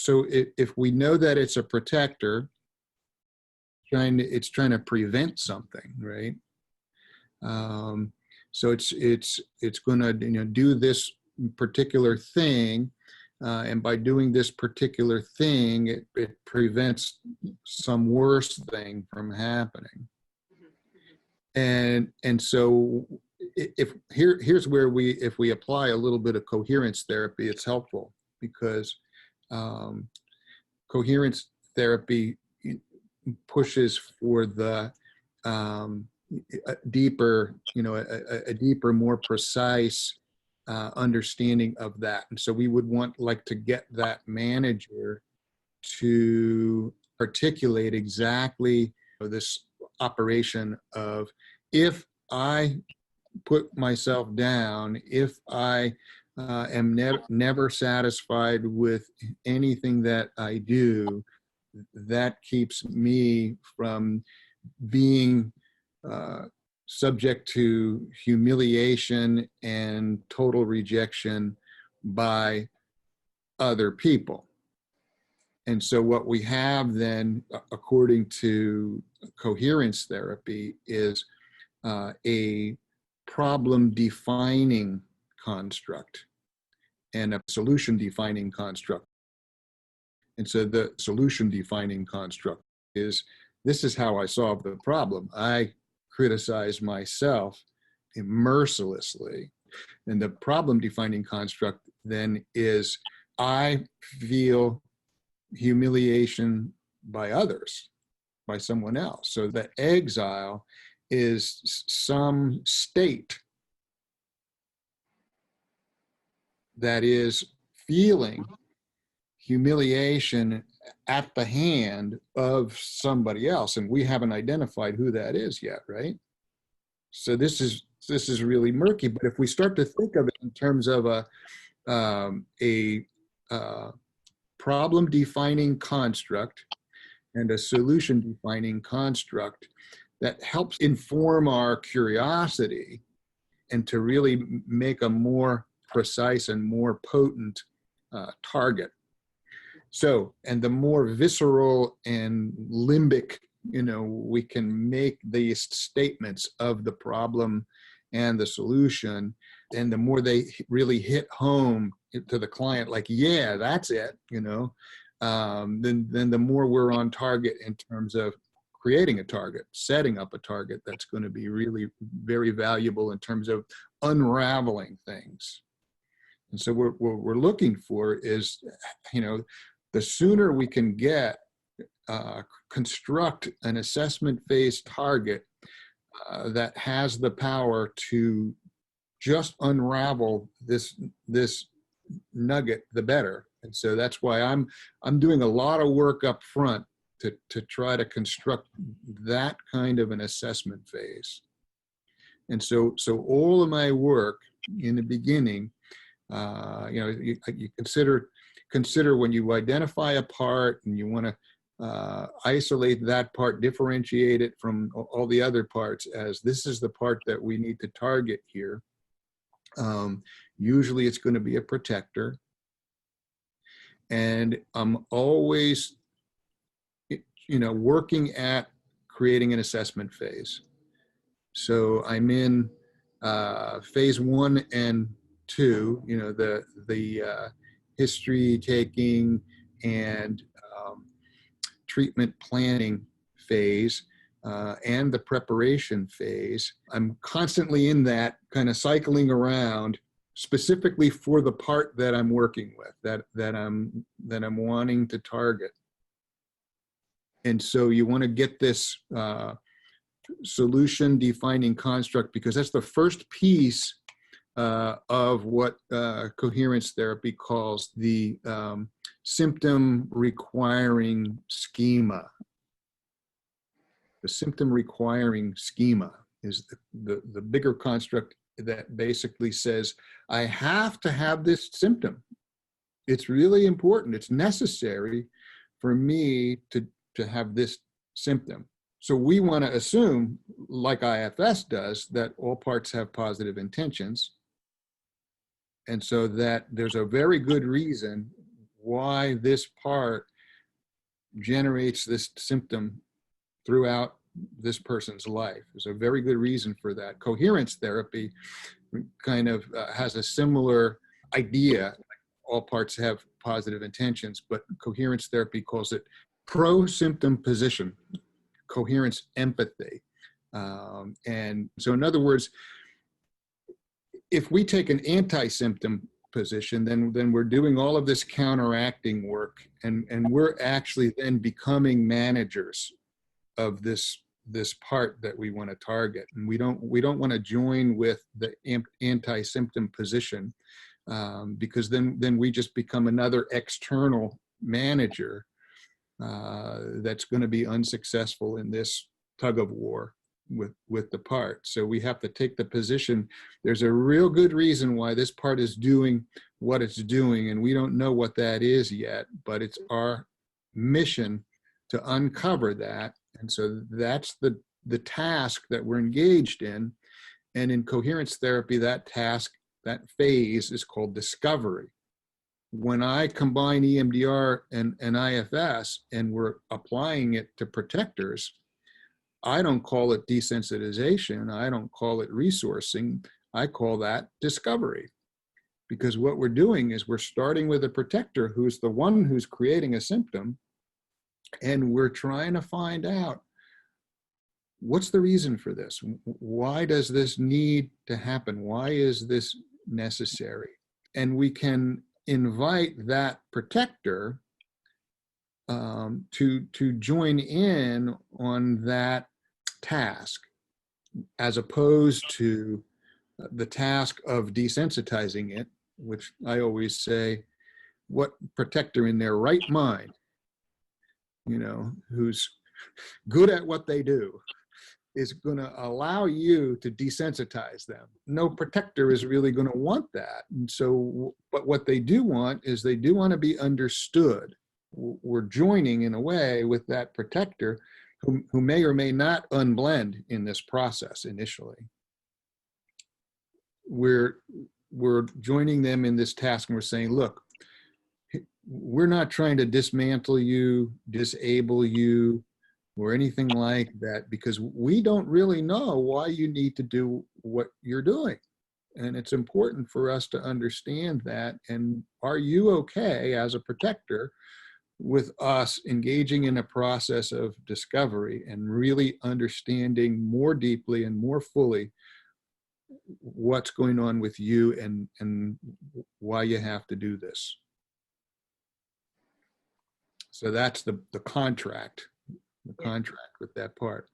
if we know that it's a protector, it's trying to prevent something, right? So it's going to do this particular thing, and by doing this particular thing, it prevents some worse thing from happening. And so here's where if we apply a little bit of coherence therapy, it's helpful, because coherence therapy pushes for the a deeper, a deeper, more precise understanding of that. And so we would want to get that manager to articulate exactly this operation of, if I put myself down, if I am never satisfied with anything that I do, that keeps me from being subject to humiliation and total rejection by other people. And so what we have then, according to coherence therapy, is a problem-defining construct and a solution-defining construct. And so the solution-defining construct is, this is how I solve the problem. I criticize myself mercilessly. And the problem-defining construct then is, I feel humiliation by others, by someone else. So the exile is some state that is feeling humiliation at the hand of somebody else, and we haven't identified who that is yet, right? So this is really murky. But if we start to think of it in terms of a problem-defining construct and a solution-defining construct, that helps inform our curiosity and to really make a more precise and more potent target. So, and the more visceral and limbic, we can make these statements of the problem and the solution, and the more they really hit home to the client, like, yeah, that's it, then the more we're on target in terms of creating a target, setting up a target that's going to be really very valuable in terms of unraveling things. And so what we're looking for is, the sooner we can construct an assessment phase target that has the power to just unravel this nugget, the better. And so that's why I'm doing a lot of work up front to try to construct that kind of an assessment phase. And so all of my work in the beginning, you consider when you identify a part and you want to isolate that part, differentiate it from all the other parts as, this is the part that we need to target here. Usually it's going to be a protector. And I'm always, working at creating an assessment phase. So I'm in phase 1 and 2, the history taking and treatment planning phase, and the preparation phase. I'm constantly in that, kind of cycling around, specifically for the part that I'm working with, that I'm wanting to target. And so you want to get this solution defining construct, because that's the first piece of what coherence therapy calls the symptom requiring schema. The symptom requiring schema is the bigger construct that basically says, I have to have this symptom. It's really important. It's necessary for me to have this symptom. So we want to assume, like IFS does, that all parts have positive intentions. And so that there's a very good reason why this part generates this symptom throughout this person's life. There's a very good reason for that. Coherence therapy kind of has a similar idea. All parts have positive intentions, but coherence therapy calls it pro-symptom position, coherence empathy. And so in other words, if we take an anti-symptom position, then we're doing all of this counteracting work, and we're actually then becoming managers of this part that we want to target. And we don't want to join with the anti-symptom position, because then we just become another external manager that's going to be unsuccessful in this tug of war with the part. So we have to take the position, there's a real good reason why this part is doing what it's doing, and we don't know what that is yet, but it's our mission to uncover that. And so that's the task that we're engaged in. And in coherence therapy, that task, that phase is called discovery. When I combine EMDR and IFS and we're applying it to protectors, I don't call it desensitization. I don't call it resourcing. I call that discovery. Because what we're doing is we're starting with a protector who's the one who's creating a symptom, and we're trying to find out, what's the reason for this? Why does this need to happen? Why is this necessary? And we can invite that protector to join in on that task, as opposed to the task of desensitizing it, which I always say, what protector in their right mind, who's good at what they do, is going to allow you to desensitize them? No protector is really going to want that. And so, but what they do want is they do want to be understood. We're joining in a way with that protector who may or may not unblend in this process initially. We're joining them in this task, and we're saying, look, we're not trying to dismantle you, disable you, or anything like that, because we don't really know why you need to do what you're doing. And it's important for us to understand that. And are you okay as a protector with us engaging in a process of discovery and really understanding more deeply and more fully what's going on with you and why you have to do this? So that's the contract with that part.